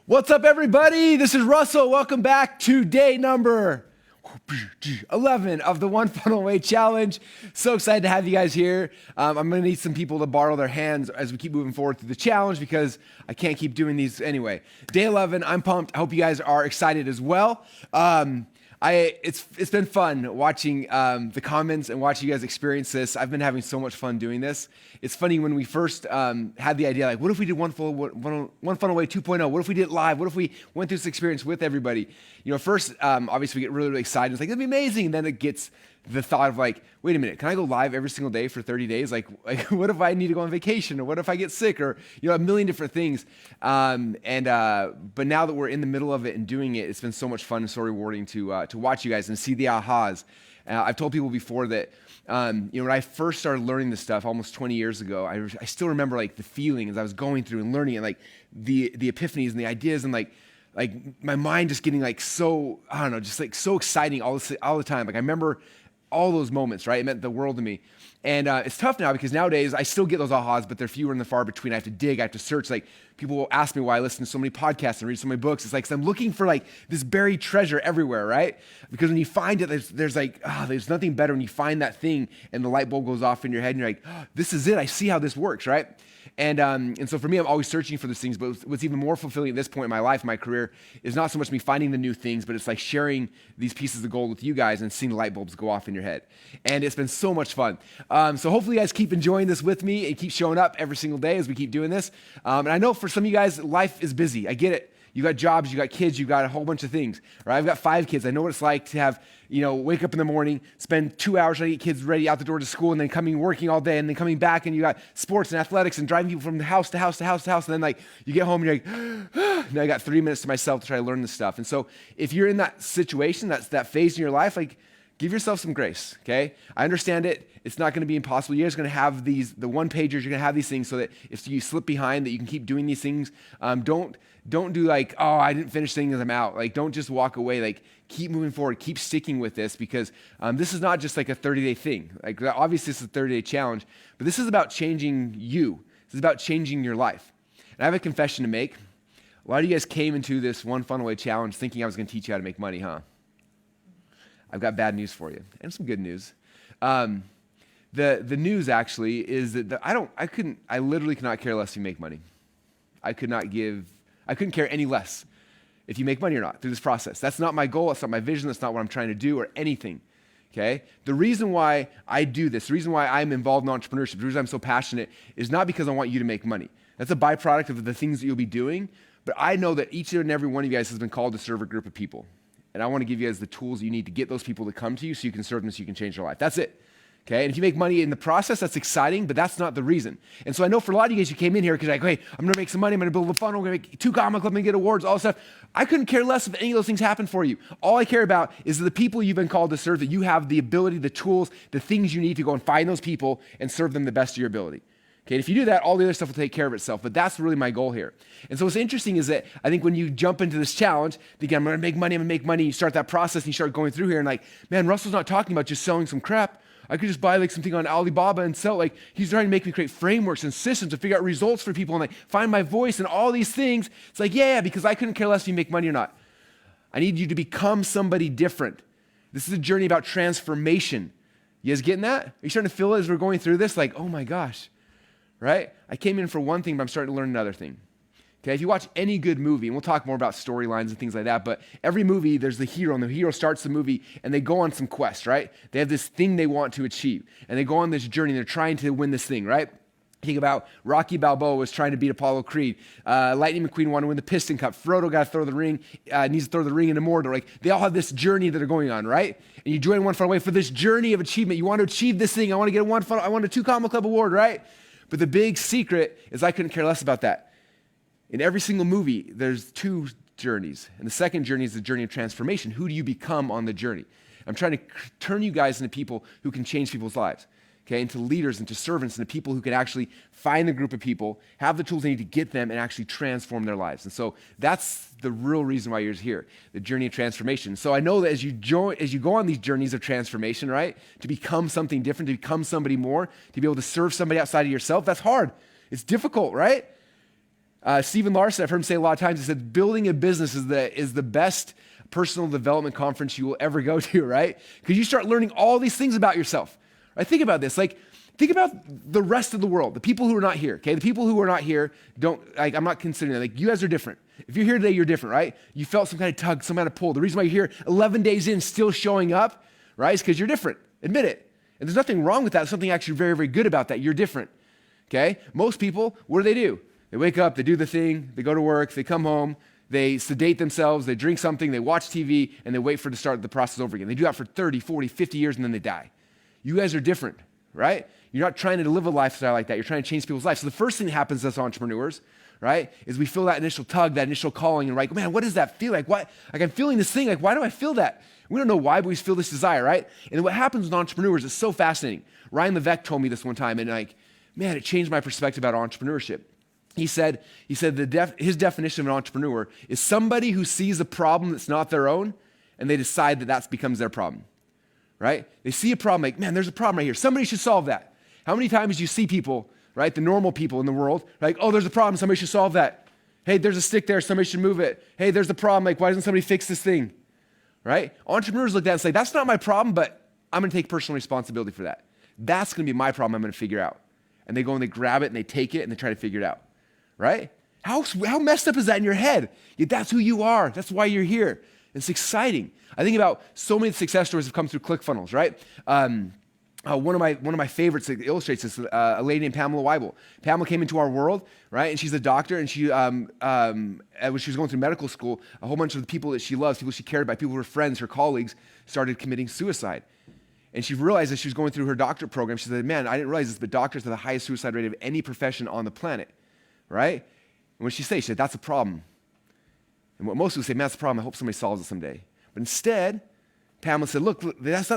What's up, everybody? This is Russell. Welcome back to day number 11 of the One Funnel Away Challenge. So excited to have you guys here. I'm going to need some people to borrow their hands as we keep moving forward through the challenge because I can't keep doing these anyway. Day 11, I'm pumped. I hope you guys are excited as well. It's been fun watching the comments and watching you guys experience this. I've been having so much fun doing this. It's funny when we first had the idea, like, what if we did One Funnel Away 2.0? What if we did it live? What if we went through this experience with everybody? You know, first, obviously we get really, really excited. It's like, that'd be amazing. And then it gets the thought of like, wait a minute, can I go live every single day for 30 days? Like what if I need to go on vacation? Or what if I get sick? Or, you know, a million different things. But now that we're in the middle of it and doing it, it's been so much fun and so rewarding to watch you guys and see the ahas. I've told people before that, when I first started learning this stuff almost 20 years ago, I still remember like the feeling as I was going through and learning it, like the epiphanies and the ideas and like my mind just getting like so, I don't know, just like so exciting all the time. Like I remember all those moments, right? It meant the world to me. And it's tough now because nowadays I still get those ahas, but they're fewer and far between. I have to dig, I have to search. Like people will ask me why I listen to so many podcasts and read so many books. It's like, 'cause I'm looking for like this buried treasure everywhere, right? Because when you find it, there's nothing better when you find that thing and the light bulb goes off in your head and you're like, oh, this is it. I see how this works, right? And so for me, I'm always searching for those things, but what's even more fulfilling at this point in my life, my career, is not so much me finding the new things, but it's like sharing these pieces of gold with you guys and seeing the light bulbs go off in your head. And it's been so much fun. So hopefully you guys keep enjoying this with me and keep showing up every single day as we keep doing this. And I know for some of you guys, life is busy. I get it. You got jobs, you got kids, you got a whole bunch of things, right? I've got 5 kids. I know what it's like to have, wake up in the morning, spend 2 hours trying to get kids ready out the door to school, and then working all day, and then coming back, and you got sports and athletics and driving people from house to house to house to house, and then like you get home and you're like, now I got 3 minutes to myself to try to learn this stuff. And so if you're in that situation, that phase in your life, like give yourself some grace, okay? I understand it. It's not going to be impossible. You're just going to have the one-pagers. You're going to have these things so that if you slip behind, that you can keep doing these things. Don't do like, oh, I didn't finish things, I'm out. Like, don't just walk away. Like, keep moving forward. Keep sticking with this because this is not just like a 30-day thing. Like, obviously, this is a 30-day challenge, but this is about changing you. This is about changing your life. And I have a confession to make. A lot of you guys came into this One Funnel Away challenge thinking I was going to teach you how to make money, huh? I've got bad news for you and some good news. The news actually is that I literally could not care less if you make money. I couldn't care any less if you make money or not through this process. That's not my goal. That's not my vision. That's not what I'm trying to do or anything. Okay? The reason why I do this, the reason why I'm involved in entrepreneurship, the reason I'm so passionate is not because I want you to make money. That's a byproduct of the things that you'll be doing. But I know that each and every one of you guys has been called to serve a group of people. And I want to give you guys the tools you need to get those people to come to you so you can serve them, so you can change their life. That's it. Okay? And if you make money in the process, that's exciting, but that's not the reason. And so I know for a lot of you guys, you came in here because you're like, hey, I'm going to make some money. I'm going to build a funnel. I'm going to make 2 comma club and get awards, all this stuff. I couldn't care less if any of those things happen for you. All I care about is the people you've been called to serve, that you have the ability, the tools, the things you need to go and find those people and serve them the best of your ability. Okay, and if you do that, all the other stuff will take care of itself, but that's really my goal here. And so what's interesting is that I think when you jump into this challenge, thinking I'm gonna make money, you start that process and you start going through here and like, man, Russell's not talking about just selling some crap. I could just buy like something on Alibaba and sell. Like he's trying to make me create frameworks and systems to figure out results for people and like find my voice and all these things. It's like, yeah, because I couldn't care less if you make money or not. I need you to become somebody different. This is a journey about transformation. You guys getting that? Are you starting to feel it as we're going through this? Like, oh my gosh. Right? I came in for one thing, but I'm starting to learn another thing. Okay, if you watch any good movie, and we'll talk more about storylines and things like that, but every movie, there's the hero, and the hero starts the movie, and they go on some quest, right? They have this thing they want to achieve, and they go on this journey, and they're trying to win this thing, right? Think about Rocky Balboa was trying to beat Apollo Creed. Lightning McQueen wanted to win the Piston Cup. Frodo got to throw the ring, needs to throw the ring into Mordor. Like, they all have this journey that are going on, right? And you join One Funnel Away for this journey of achievement. You want to achieve this thing. I want to get I want a 2 comma club award, right? But the big secret is I couldn't care less about that. In every single movie, there's 2 journeys. And the second journey is the journey of transformation. Who do you become on the journey? I'm trying to turn you guys into people who can change people's lives, okay? Into leaders, into servants, into people who can actually find a group of people, have the tools they need to get them, and actually transform their lives. And so that's the real reason why you're here, the journey of transformation. So I know that as you go on these journeys of transformation, right, to become something different, to become somebody more, to be able to serve somebody outside of yourself, that's hard. It's difficult, right? Stephen Larson, I've heard him say a lot of times, he said, building a business is the best personal development conference you will ever go to, right? Because you start learning all these things about yourself. Right? Think about this. Think about the rest of the world, the people who are not here, okay? The people who are not here I'm not considering that. You guys are different. If you're here today, you're different, right? You felt some kind of tug, some kind of pull. The reason why you're here 11 days in still showing up, right, is because you're different. Admit it. And there's nothing wrong with that. There's something actually very, very good about that. You're different, okay? Most people, what do? They wake up, they do the thing, they go to work, they come home, they sedate themselves, they drink something, they watch TV, and they wait for it to start the process over again. They do that for 30, 40, 50 years, and then they die. You guys are different, right? You're not trying to live a lifestyle like that. You're trying to change people's lives. So the first thing that happens to us entrepreneurs, right, is we feel that initial tug, that initial calling, and we're like, man, what does that feel like? What? Like I'm feeling this thing. Like, why do I feel that? We don't know why, but we feel this desire, right? And what happens with entrepreneurs is so fascinating. Ryan Levesque told me this one time, and man, it changed my perspective about entrepreneurship. He said his definition of an entrepreneur is somebody who sees a problem that's not their own, and they decide that becomes their problem, right? They see a problem, like, man, there's a problem right here. Somebody should solve that. How many times do you see people, right, the normal people in the world, like, oh, there's a problem, somebody should solve that. Hey, there's a stick there, somebody should move it. Hey, there's a problem, like, why doesn't somebody fix this thing, right? Entrepreneurs look at that and say, that's not my problem, but I'm going to take personal responsibility for that. That's going to be my problem I'm going to figure out. And they go and they grab it and they take it and they try to figure it out, right? How messed up is that in your head? Yet that's who you are. That's why you're here. It's exciting. I think about so many success stories have come through ClickFunnels, right? One of my favorites that illustrates this, a lady named Pamela Weibel. Pamela came into our world, right? And she's a doctor, and when she was going through medical school, a whole bunch of the people that she loves, people she cared about, people who were friends, her colleagues, started committing suicide. And she realized as she was going through her doctorate program, she said, man, I didn't realize this, but doctors have the highest suicide rate of any profession on the planet, right? And what she said, that's a problem. And what most people say, man, that's a problem. I hope somebody solves it someday. But instead, Pamela said, look, that's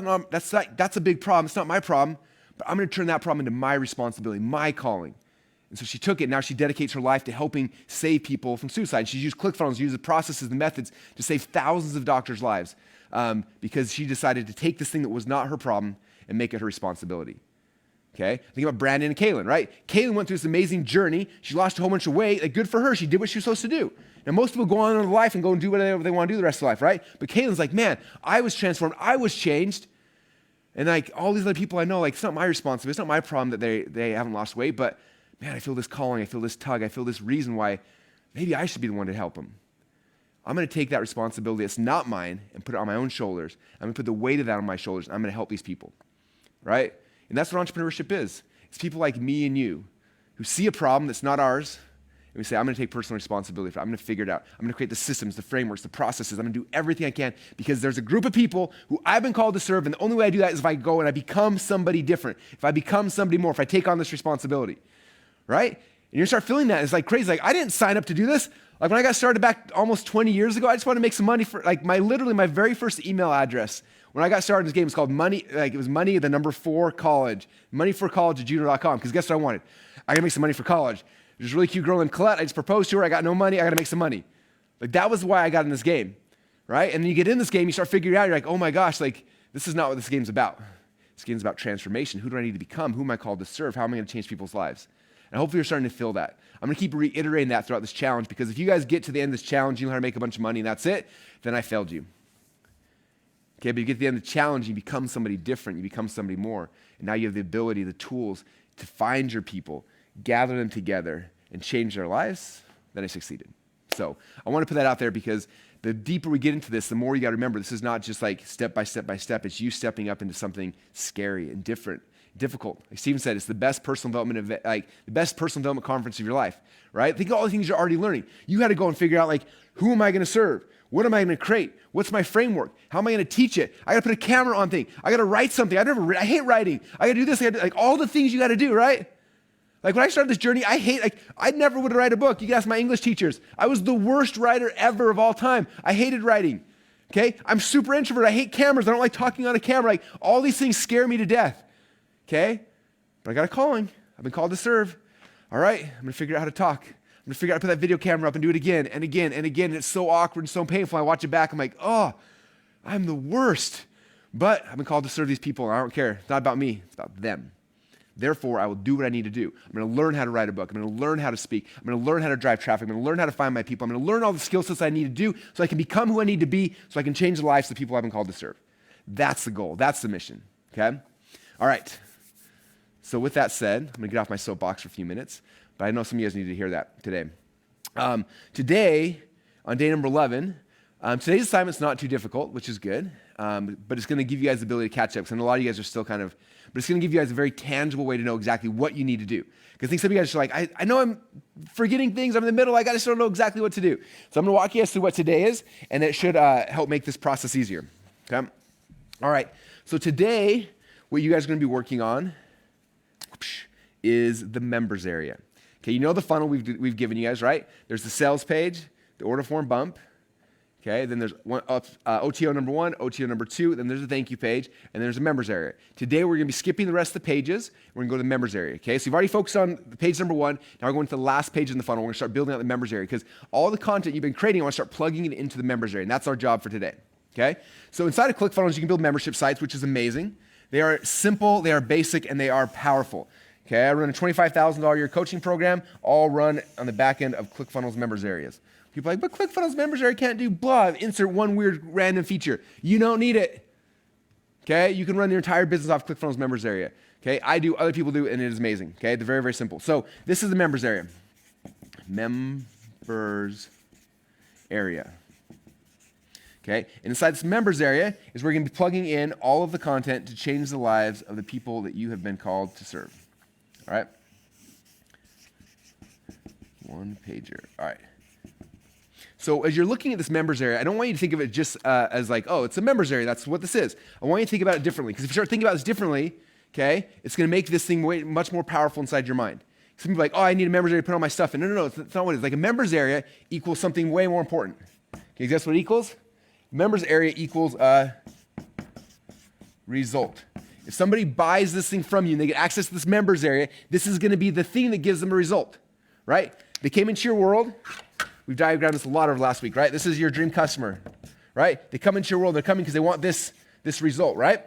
a big problem. It's not my problem, but I'm going to turn that problem into my responsibility, my calling. And so she took it. Now she dedicates her life to helping save people from suicide. She's used ClickFunnels, used the processes and methods to save thousands of doctors' lives because she decided to take this thing that was not her problem and make it her responsibility. Okay? Think about Brandon and Kaylin, right? Kaylin went through this amazing journey. She lost a whole bunch of weight. Like, good for her. She did what she was supposed to do. Now, most people go on in life and go and do whatever they want to do the rest of their life, right? But Kaylin's like, man, I was transformed. I was changed. And like all these other people I know, like, it's not my responsibility. It's not my problem that they haven't lost weight. But man, I feel this calling. I feel this tug. I feel this reason why maybe I should be the one to help them. I'm going to take that responsibility that's not mine and put it on my own shoulders. I'm going to put the weight of that on my shoulders. And I'm going to help these people, right? And that's what entrepreneurship is. It's people like me and you who see a problem that's not ours, and we say, I'm going to take personal responsibility for it. I'm going to figure it out. I'm going to create the systems, the frameworks, the processes. I'm going to do everything I can because there's a group of people who I've been called to serve, and the only way I do that is if I go and I become somebody different, if I become somebody more, if I take on this responsibility, right? And you start feeling that. It's like crazy. Like, I didn't sign up to do this. Like, when I got started back almost 20 years ago, I just wanted to make some money for, like, my very first email address. When I got started in this game, it was called money, like it was money, the number 4 college, moneyforcollege@gmail.com, because guess what I wanted? I gotta make some money for college. There's a really cute girl named Colette. I just proposed to her. I got no money. I gotta make some money. Like, that was why I got in this game, right? And then you get in this game, you start figuring it out. You're like, oh my gosh, like, this is not what this game's about. This game's about transformation. Who do I need to become? Who am I called to serve? How am I gonna change people's lives? And hopefully you're starting to feel that. I'm gonna keep reiterating that throughout this challenge, because if you guys get to the end of this challenge, you learn how to make a bunch of money and that's it, then I failed you. Okay, but you get to the end of the challenge, you become somebody different, you become somebody more. And now you have the ability, the tools to find your people, gather them together, and change their lives, then I succeeded. So I want to put that out there because the deeper we get into this, the more you got to remember, this is not just like step by step by step. It's you stepping up into something scary and different, difficult. Like Stephen said, it's the best personal development event, like the best personal development conference of your life, right? Think of all the things you're already learning. You had to go and figure out, like, who am I going to serve? What am I going to create? What's my framework? How am I going to teach it? I got to put a camera on thing. I got to write something. I hate writing. I got to do this. Like all the things you got to do, right? Like when I started this journey, I never would write a book. You can ask my English teachers. I was the worst writer ever of all time. I hated writing, okay? I'm super introvert. I hate cameras. I don't like talking on a camera. Like all these things scare me to death, okay? But I got a calling. I've been called to serve. All right, I'm going to figure out how to talk. I'm going to figure out how to put that video camera up and do it again and again and again. And it's so awkward and so painful. I watch it back. I'm like, oh, I'm the worst. But I've been called to serve these people. And I don't care. It's not about me. It's about them. Therefore, I will do what I need to do. I'm going to learn how to write a book. I'm going to learn how to speak. I'm going to learn how to drive traffic. I'm going to learn how to find my people. I'm going to learn all the skill sets I need to do so I can become who I need to be so I can change the lives of the people I've been called to serve. That's the goal. That's the mission, okay? All right. So with that said, I'm going to get off my soapbox for a few minutes, but I know some of you guys need to hear that today. Today, on day number 11, today's assignment's not too difficult, which is good, but it's going to give you guys the ability to catch up, because I know a lot of you guys are still but it's going to give you guys a very tangible way to know exactly what you need to do. Because I think some of you guys are like, I know I'm forgetting things, I'm in the middle, I just don't know exactly what to do. So I'm going to walk you guys through what today is, and it should help make this process easier, okay? All right, so today, what you guys are going to be working on is the members area. Okay, you know the funnel we've given you guys, right? There's the sales page, the order form bump, okay? Then there's OTO number 1, OTO number 2, then there's a thank you page, and there's a members area. Today we're going to be skipping the rest of the pages. We're going to go to the members area, okay? So you've already focused on the page number 1. Now we're going to the last page in the funnel. We're going to start building out the members area because all the content you've been creating, I want to start plugging it into the members area, and that's our job for today, okay? So inside of ClickFunnels, you can build membership sites, which is amazing. They are simple, they are basic, and they are powerful. Okay, I run a $25,000 a year coaching program, all run on the back end of ClickFunnels members areas. People are like, but ClickFunnels members area can't do blah, insert one weird random feature. You don't need it. Okay, you can run your entire business off ClickFunnels members area. Okay, I do, other people do, and it is amazing. Okay, they're very, very simple. So this is the members area. Members area. Okay, and inside this members area is where we're going to be plugging in all of the content to change the lives of the people that you have been called to serve. All right? One pager. All right. So as you're looking at this members area, I don't want you to think of it just as like, oh, it's a members area. That's what this is. I want you to think about it differently. Because if you start thinking about this differently, okay, it's going to make this thing much more powerful inside your mind. Some people are like, oh, I need a members area to put all my stuff in. No, it's not what it is. Like a members area equals something way more important. Okay, guess what it equals? Members area equals a result. If somebody buys this thing from you and they get access to this members area, this is going to be the thing that gives them a result, right? They came into your world. We've diagrammed this a lot over last week, right? This is your dream customer, right? They come into your world. They're coming because they want this result, right?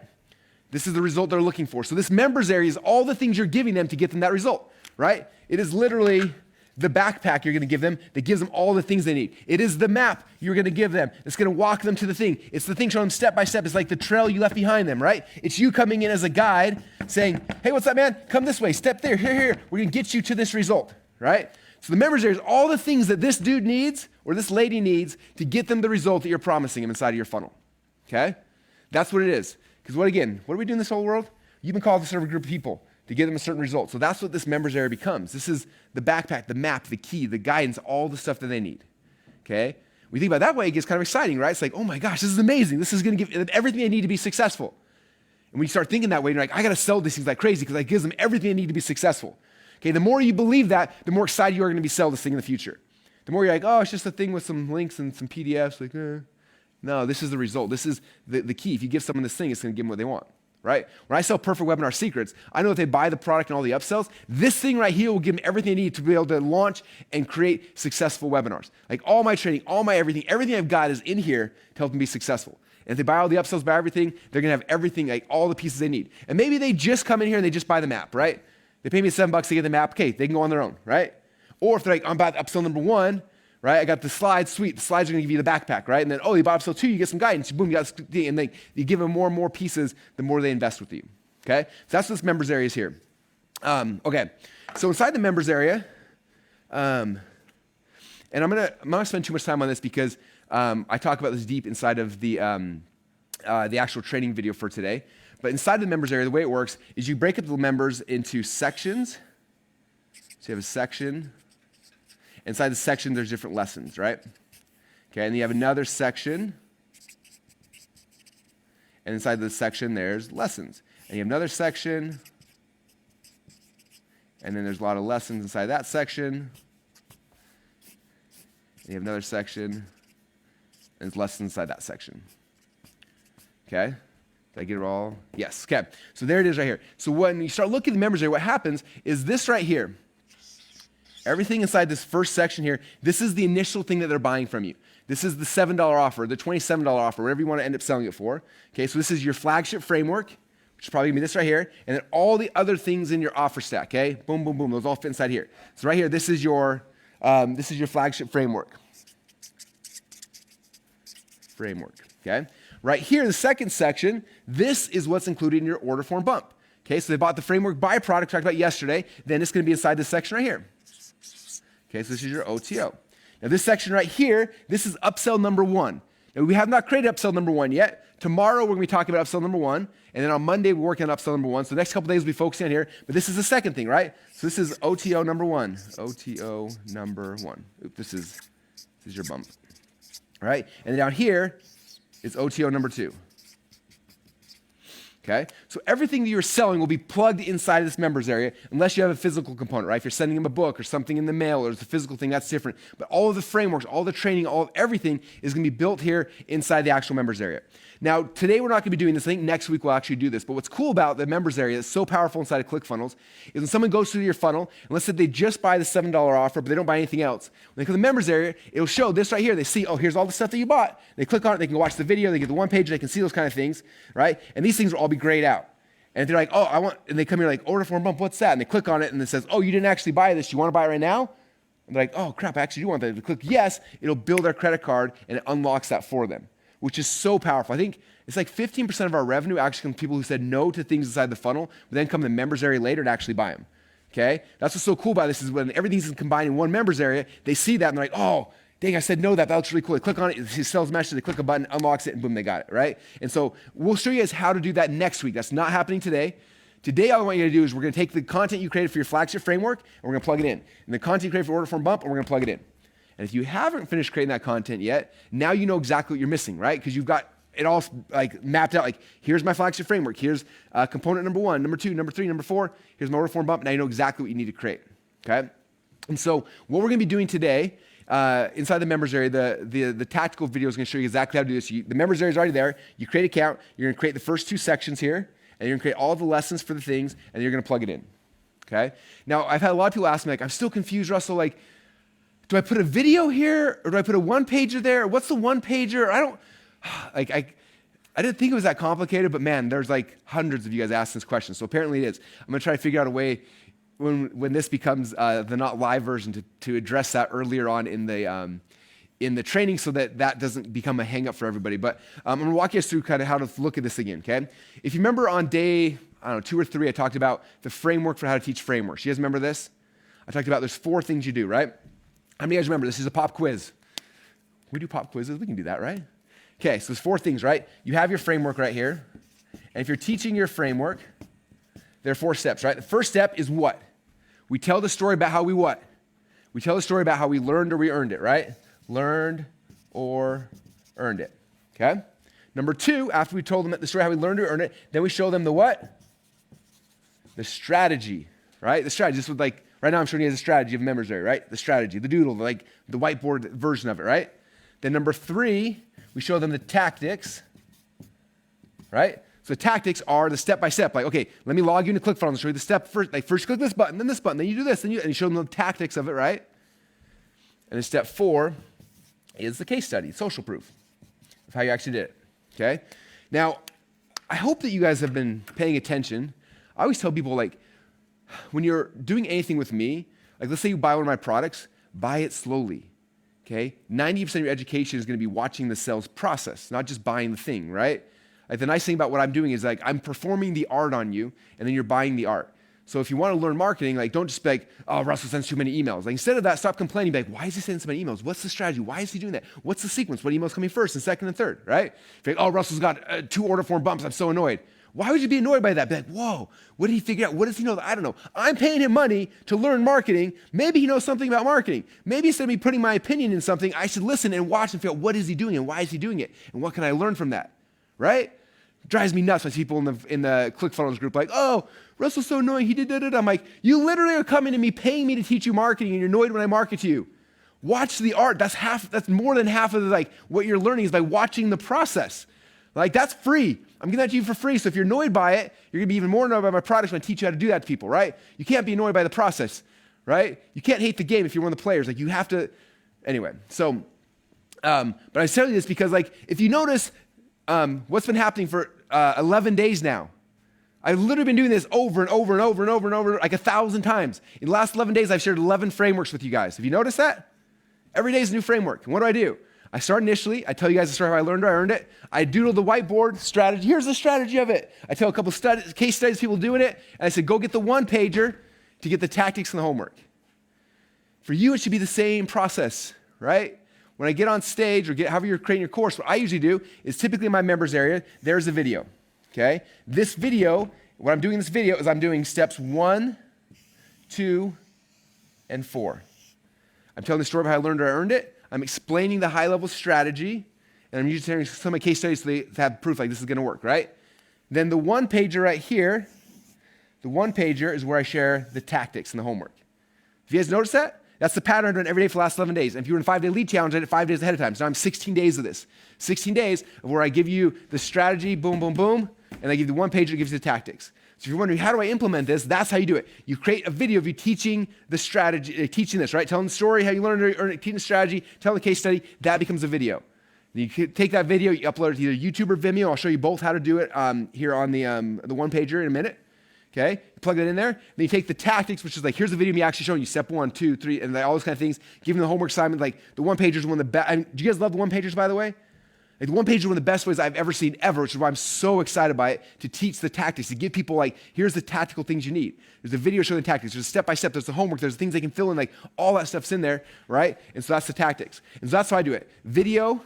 This is the result they're looking for. So this members area is all the things you're giving them to get them that result, right? It is literally the backpack you're going to give them that gives them all the things they need. It is the map you're going to give them. It's going to walk them to the thing. It's the thing showing them step by step. It's like the trail you left behind them, right? It's you coming in as a guide saying, hey, what's up, man? Come this way. Step there. Here. We're going to get you to this result, right? So the members area is all the things that this dude needs or this lady needs to get them the result that you're promising them inside of your funnel, okay? That's what it is. Because what do we do in this whole world? You've been called to serve a group of people to give them a certain result. So that's what this members area becomes. This is the backpack, the map, the key, the guidance, all the stuff that they need, okay? We think about it that way, it gets kind of exciting, right? It's like, oh my gosh, this is amazing. This is going to give them everything they need to be successful. And when you start thinking that way, you're like, I got to sell these things like crazy because that gives them everything they need to be successful. Okay, the more you believe that, the more excited you are going to be sell this thing in the future. The more you're like, oh, it's just a thing with some links and some PDFs. Like, No, this is the result. This is the key. If you give someone this thing, it's going to give them what they want. Right? When I sell Perfect Webinar Secrets, I know if they buy the product and all the upsells, this thing right here will give them everything they need to be able to launch and create successful webinars. Like all my training, all my everything I've got is in here to help them be successful. And if they buy all the upsells, buy everything, they're going to have everything, like all the pieces they need. And maybe they just come in here and they just buy the map, right? They pay me $7 to get the map. Okay, they can go on their own, right? Or if they're like, I'm about upsell number 1, right? I got the slides, sweet. The slides are going to give you the backpack, right? And then, you bought upsell 2, you get some guidance. Boom, you got this, and then you give them more and more pieces, the more they invest with you, okay? So that's what this members area is here. Okay, so inside the members area, and I'm not going to spend too much time on this because I talk about this deep inside of the actual training video for today. But inside the members area, the way it works is you break up the members into sections. So you have a section. Inside the section, there's different lessons, right? Okay, and you have another section. And inside the section, there's lessons. And you have another section. And then there's a lot of lessons inside that section. And you have another section. And there's lessons inside that section. Okay? Did I get it all? Yes. Okay. So there it is right here. So when you start looking at the members area, what happens is this right here. Everything inside this first section here, this is the initial thing that they're buying from you. This is the $7 offer, the $27 offer, whatever you want to end up selling it for. Okay, so this is your flagship framework, which is probably gonna be this right here, and then all the other things in your offer stack, okay? Boom, boom, boom, those all fit inside here. So right here, this is your flagship framework. Okay? Right here, the second section, this is what's included in your order form bump. Okay, so they bought the framework byproduct talked about yesterday, then it's gonna be inside this section right here. Okay, so this is your OTO. Now this section right here, this is upsell number 1. Now we have not created upsell number 1 yet. Tomorrow we're gonna be talking about upsell number 1, and then on Monday we're working on upsell number 1. So the next couple days we'll be focusing on here, but this is the second thing, right? So this is OTO number 1. OTO number 1. This is your bump. All right, and then down here is OTO number 2. Okay, so everything that you're selling will be plugged inside of this members area unless you have a physical component, right? If you're sending them a book or something in the mail or it's a physical thing, that's different. But all of the frameworks, all the training, all of everything is gonna be built here inside the actual members area. Now, today we're not gonna be doing this. I think next week we'll actually do this. But what's cool about the members area that's so powerful inside of ClickFunnels is when someone goes through your funnel, and let's say they just buy the $7 offer, but they don't buy anything else. When they come to the members area, it'll show this right here. They see, oh, here's all the stuff that you bought. They click on it, they can watch the video, they get the one page, they can see those kind of things, right? And these things will all be grayed out. And if they're like, oh, and they come here like, order form bump, what's that? And they click on it and it says, oh, you didn't actually buy this. You wanna buy it right now? And they're like, oh, crap, I actually do want that. If they click yes, it'll build their credit card and it unlocks that for them, which is so powerful. I think it's like 15% of our revenue actually comes from people who said no to things inside the funnel, but then come to the members area later to actually buy them, okay? That's what's so cool about this is when everything's combined in one members area, they see that and they're like, oh, dang, I said no, that looks really cool. They click on it, it sells message, they click a button, unlocks it, and boom, they got it, right? And so we'll show you guys how to do that next week. That's not happening today. Today, all I want you to do is we're gonna take the content you created for your flagship framework and we're gonna plug it in. And the content you created for order form bump, and we're gonna plug it in. And if you haven't finished creating that content yet, now you know exactly what you're missing, right? Because you've got it all like mapped out, like here's my flagship framework, here's component number 1, number 2, number 3, number 4, here's my order form bump, now you know exactly what you need to create, okay? And so what we're gonna be doing today, inside the members area, the tactical video is gonna show you exactly how to do this. The members area is already there, you create an account, you're gonna create the first 2 sections here, and you're gonna create all the lessons for the things, and you're gonna plug it in, okay? Now, I've had a lot of people ask me, like, I'm still confused, Russell, like, do I put a video here, or do I put a one-pager there? What's the one-pager? I didn't think it was that complicated, but man, there's like hundreds of you guys asking this question, so apparently it is. I'm gonna try to figure out a way when this becomes the not live version to address that earlier on in the training so that doesn't become a hang up for everybody. But I'm gonna walk you through kind of how to look at this again, okay? If you remember on day, 2 or 3, I talked about the framework for how to teach frameworks. You guys remember this? I talked about there's 4 things you do, right? How many of you guys remember this is a pop quiz? We do pop quizzes, we can do that, right? Okay, so there's 4 things, right? You have your framework right here. And if you're teaching your framework, there are 4 steps, right? The first step is what? We tell the story about how we what? We tell the story about how we learned or we earned it, right? Learned or earned it, okay? Number 2, after we told them the story how we learned or earned it, then we show them the what? The strategy, right? The strategy. This was like, right now I'm showing you the strategy of members area, right? The strategy, the doodle, like the whiteboard version of it, right? Then number 3, we show them the tactics, right? So the tactics are the step-by-step, like, okay, let me log you into ClickFunnels and show you the step first. Like first click this button, then you do this, and you show them the tactics of it, right? And then step 4 is the case study, social proof of how you actually did it, okay? Now, I hope that you guys have been paying attention. I always tell people, like, when you're doing anything with me, like let's say you buy one of my products, buy it slowly. Okay, 90% of your education is going to be watching the sales process, not just buying the thing, right? Like the nice thing about what I'm doing is like I'm performing the art on you, and then you're buying the art. So if you want to learn marketing, like don't just be like, oh, Russell sends too many emails. Like instead of that, stop complaining. Be like, why is he sending so many emails? What's the strategy? Why is he doing that? What's the sequence? What emails coming first and second and third, right? If you're like, oh, Russell's got 2 order form bumps. I'm so annoyed. Why would you be annoyed by that? Be like, whoa, what did he figure out? What does he know? I don't know. I'm paying him money to learn marketing. Maybe he knows something about marketing. Maybe instead of me putting my opinion in something, I should listen and watch and figure out what is he doing and why is he doing it? And what can I learn from that, right? It drives me nuts when people in the ClickFunnels group like, oh, Russell's so annoying, he did da-da-da. I'm like, you literally are coming to me, paying me to teach you marketing, and you're annoyed when I market to you. Watch the art. That's more than half of like what you're learning is by watching the process. Like that's free. I'm giving that to you for free. So if you're annoyed by it, you're gonna be even more annoyed by my products when I teach you how to do that to people, right? You can't be annoyed by the process, right? You can't hate the game if you're one of the players. Like you have to, anyway. So, but I tell you this because like if you notice what's been happening for 11 days now, I've literally been doing this over and over and over and over and over, like 1,000 times. In the last 11 days, I've shared 11 frameworks with you guys. Have you noticed that? Every day is a new framework. And what do? I start initially. I tell you guys the story how I learned or I earned it. I doodle the whiteboard strategy. Here's the strategy of it. I tell a couple case studies, people doing it. And I said, go get the one-pager to get the tactics and the homework. For you, it should be the same process, right? When I get on stage or however you're creating your course, what I usually do is typically in my members area, there's a video. Okay? This video, what I'm doing in this video is I'm doing steps 1, 2, and 4. I'm telling the story of how I learned or I earned it. I'm explaining the high-level strategy, and I'm usually telling some of my case studies so they have proof like this is going to work, right? Then the one-pager right here, the one-pager is where I share the tactics and the homework. Have you guys noticed that? That's the pattern I've done every day for the last 11 days. And if you were in a 5-day lead challenge, I did it 5 days ahead of time. So now I'm 16 days of this. 16 days of where I give you the strategy, boom, boom, boom, and I give you the one page that gives you the tactics. So if you're wondering, how do I implement this? That's how you do it. You create a video of you teaching the strategy, teaching this, right? Telling the story, how you learned or earned it, teaching the strategy, telling the case study, that becomes a video. And you take that video, you upload it to either YouTube or Vimeo. I'll show you both how to do it here on the one-pager in a minute. Okay, you plug that in there. Then you take the tactics, which is like, here's the video of me actually showing you step 1, 2, 3, and all those kind of things. Give them the homework assignment. Like the one-pager is one of the best. Do you guys love the one-pagers, by the way? Like the one-pager is one of the best ways I've ever seen ever, which is why I'm so excited by it, to teach the tactics, to give people like, here's the tactical things you need. There's a video showing the tactics. There's a step-by-step. There's the homework. There's the things they can fill in. Like all that stuff's in there, right? And so that's the tactics. And so that's how I do it. Video,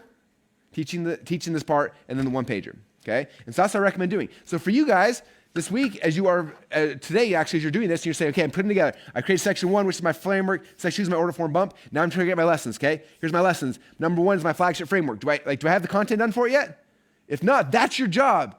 teaching this part, and then the one-pager. Okay? And so that's what I recommend doing. So for you guys, this week, as you are, today actually, as you're doing this, and you're saying, okay, I'm putting together. I created section 1, which is my framework. Section 2 is my order form bump. Now I'm trying to get my lessons, okay? Here's my lessons. Number 1 is my flagship framework. Do I have the content done for it yet? If not, that's your job.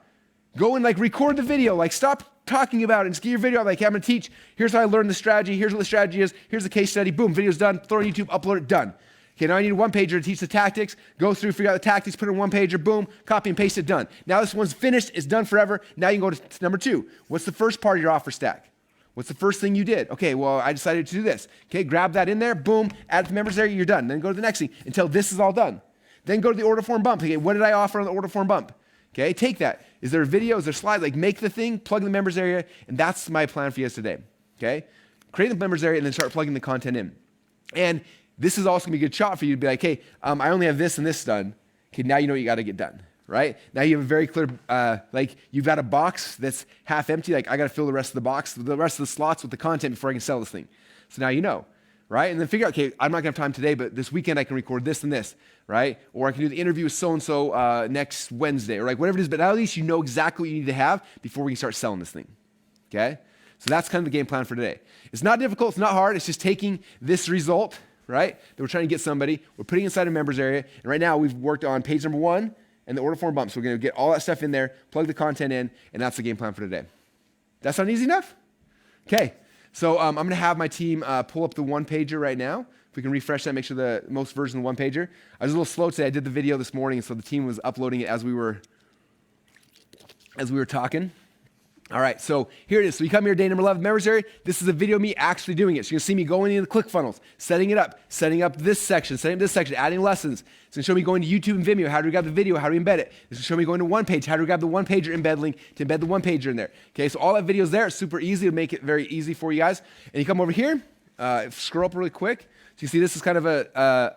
Go and record the video. Stop talking about it and just get your video out. Hey, I'm going to teach. Here's how I learned the strategy. Here's what the strategy is. Here's the case study. Boom, video's done. Throw it on YouTube, upload it, done. Okay, now I need a one-pager to teach the tactics. Go through, figure out the tactics, put it in one-pager, boom, copy and paste it, done. Now this one's finished, it's done forever. Now you can go to number 2. What's the first part of your offer stack? What's the first thing you did? Okay, well, I decided to do this. Okay, grab that in there, boom, add it to the members area, you're done. Then go to the next thing until this is all done. Then go to the order form bump. Okay, what did I offer on the order form bump? Okay, take that. Is there a video? Is there a slide? Make the thing, plug in the members area, and that's my plan for you guys today. Okay? Create the members area and then start plugging the content in. And this is also going to be a good shot for you to be like, hey, I only have this and this done. Okay, now you know what you got to get done, right? Now you have a very clear, you've got a box that's half empty. I got to fill the rest of the box, the rest of the slots with the content before I can sell this thing. So now you know, right? And then figure out, okay, I'm not going to have time today, but this weekend I can record this and this, right? Or I can do the interview with so-and-so next Wednesday, or whatever it is. But at least you know exactly what you need to have before we can start selling this thing, okay? So that's kind of the game plan for today. It's not difficult. It's not hard. It's just taking this result, right, that we're trying to get somebody, we're putting inside a members area, and right now we've worked on page number 1 and the order form bump, so we're going to get all that stuff in there, plug the content in, and that's the game plan for today. That sound easy enough? Okay, so I'm going to have my team pull up the one-pager right now. If we can refresh that, make sure the most version of the one-pager. I was a little slow today. I did the video this morning, so the team was uploading it as we were talking. All right, so here it is. So you come here, day number 11, members area. This is a video of me actually doing it. So you're going to see me going into the ClickFunnels, setting up this section, adding lessons. It's going to show me going to YouTube and Vimeo. How do we grab the video? How do we embed it? It's going to show me going to one page. How do we grab the one-pager embed link to embed the one-pager in there? Okay, so all that video is there. It's super easy to make it very easy for you guys. And you come over here, scroll up really quick. So you see this is kind of a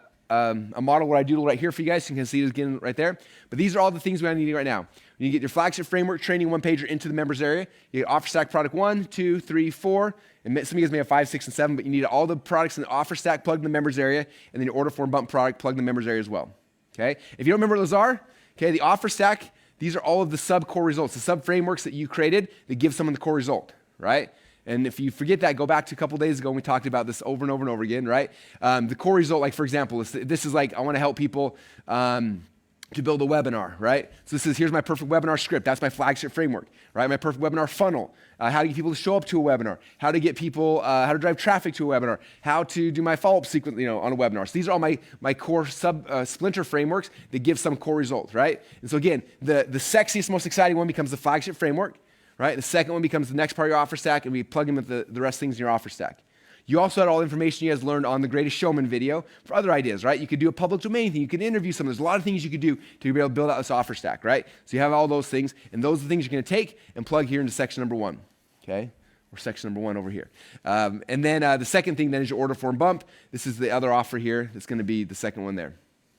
model where I doodle right here for you guys. So you can see it again right there. But these are all the things we need right now. You get your flagship framework training one-pager into the members area. You get offer stack product 1, 2, 3, 4. And some of you guys may have 5, 6, and 7, but you need all the products in the offer stack plugged in the members area, and then your order form bump product plugged in the members area as well. Okay? If you don't remember what those are, okay, the offer stack, these are all of the sub-core results, the sub-frameworks that you created that give someone the core result, right? And if you forget that, go back to a couple days ago when we talked about this over and over and over again, right? The core result, for example, this is I want to help people to build a webinar, right? So this is, here's my perfect webinar script. That's my flagship framework, right? My perfect webinar funnel. How to get people to show up to a webinar. How to get people, how to drive traffic to a webinar. How to do my follow-up sequence, on a webinar. So these are all my core splinter frameworks that give some core results, right? And so again, the sexiest, most exciting one becomes the flagship framework, right? The second one becomes the next part of your offer stack, and we plug in with the rest of things in your offer stack. You also had all the information you guys learned on the Greatest Showman video for other ideas, right? You could do a public domain thing. You could interview someone. There's a lot of things you could do to be able to build out this offer stack, right? So you have all those things, and those are the things you're going to take and plug here into section number 1, okay? Or section number 1 over here. And then the second thing then is your order form bump. This is the other offer here. It's going to be the second one there.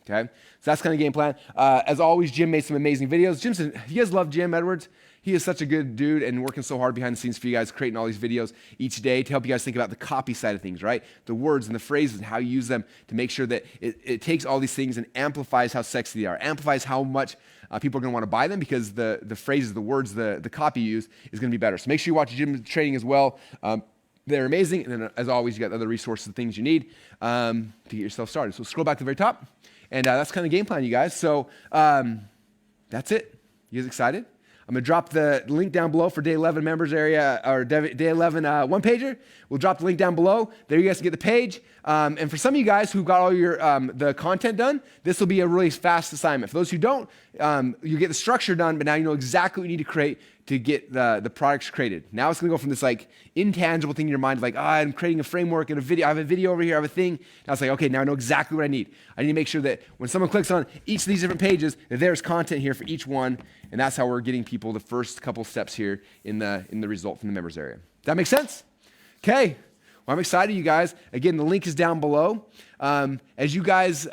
Okay, so that's kind of game plan. As always, Jim made some amazing videos. You guys love Jim Edwards. He is such a good dude and working so hard behind the scenes for you guys, creating all these videos each day to help you guys think about the copy side of things, right? The words and the phrases and how you use them to make sure that it takes all these things and amplifies how sexy they are, amplifies how much people are going to want to buy them because the phrases, the words, the copy you use is going to be better. So make sure you watch Jim's training as well. They're amazing. And then as always, you got other resources and things you need to get yourself started. So scroll back to the very top. And that's kind of the game plan, you guys. So that's it. You guys excited? I'm going to drop the link down below for day 11 members area, or day 11 one-pager. We'll drop the link down below. There you guys can get the page. And for some of you guys who've got all your the content done, this will be a really fast assignment. For those who don't, you get the structure done, but now you know exactly what you need to create to get the products created. Now it's going to go from this like intangible thing in your mind, like, I'm creating a framework and a video. I have a video over here, I have a thing. Now it's like, okay, now I know exactly what I need. I need to make sure that when someone clicks on each of these different pages, that there's content here for each one. And that's how we're getting people the first couple steps here in the result from the members area. Does that make sense? Okay. Well, I'm excited, you guys. Again, the link is down below. As you guys, if you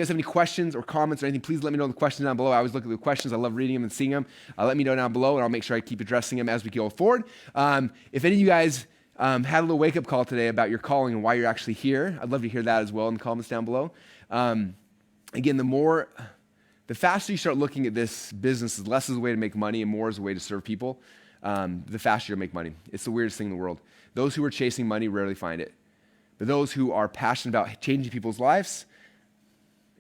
guys have any questions or comments or anything, please let me know in the questions down below. I always look at the questions. I love reading them and seeing them. Let me know down below, and I'll make sure I keep addressing them as we go forward. If any of you guys had a little wake-up call today about your calling and why you're actually here, I'd love to hear that as well in the comments down below. Again, the faster you start looking at this business as less as a way to make money and more as a way to serve people, the faster you'll make money. It's the weirdest thing in the world. Those who are chasing money rarely find it. But those who are passionate about changing people's lives,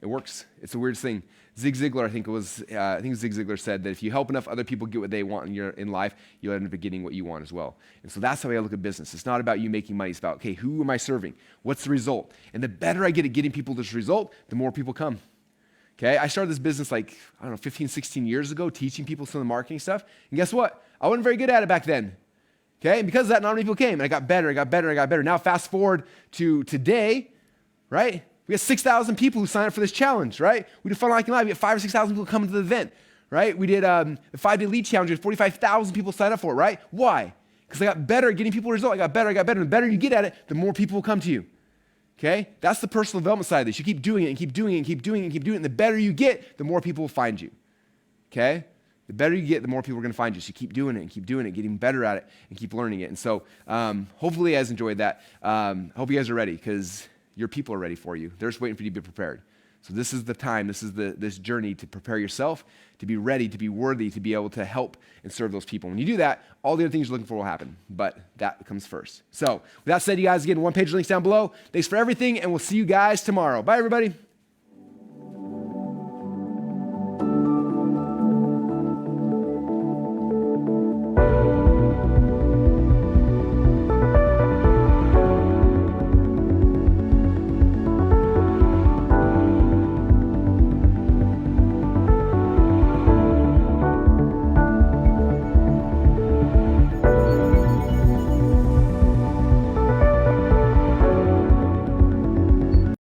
it works. It's the weirdest thing. Zig Ziglar, I think Zig Ziglar said that if you help enough other people get what they want in life, you'll end up getting what you want as well. And so that's how I look at business. It's not about you making money. It's about, okay, who am I serving? What's the result? And the better I get at getting people this result, the more people come. Okay, I started this business 15, 16 years ago, teaching people some of the marketing stuff. And guess what? I wasn't very good at it back then. Okay, and because of that, not many people came. And I got better. Now fast forward to today, right? We got 6,000 people who signed up for this challenge, right? We did Funnel Hacking Live. We had 5,000 or 6,000 people coming to the event, right? We did the 5-day lead challenge. We had 45,000 people sign up for it, right? Why? Because I got better at getting people a result. I got better. And the better you get at it, the more people will come to you. Okay? That's the personal development side of this. You keep doing it and keep doing it and keep doing it and keep doing it. And the better you get, the more people will find you. Okay? The better you get, the more people are going to find you. So you keep doing it and keep doing it, getting better at it and keep learning it. And so hopefully you guys enjoyed that. I hope you guys are ready because your people are ready for you. They're just waiting for you to be prepared. So this is the time, this is this journey to prepare yourself, to be ready, to be worthy, to be able to help and serve those people. When you do that, all the other things you're looking for will happen, but that comes first. So with that said, you guys, again, one-page links down below. Thanks for everything, and we'll see you guys tomorrow. Bye, everybody.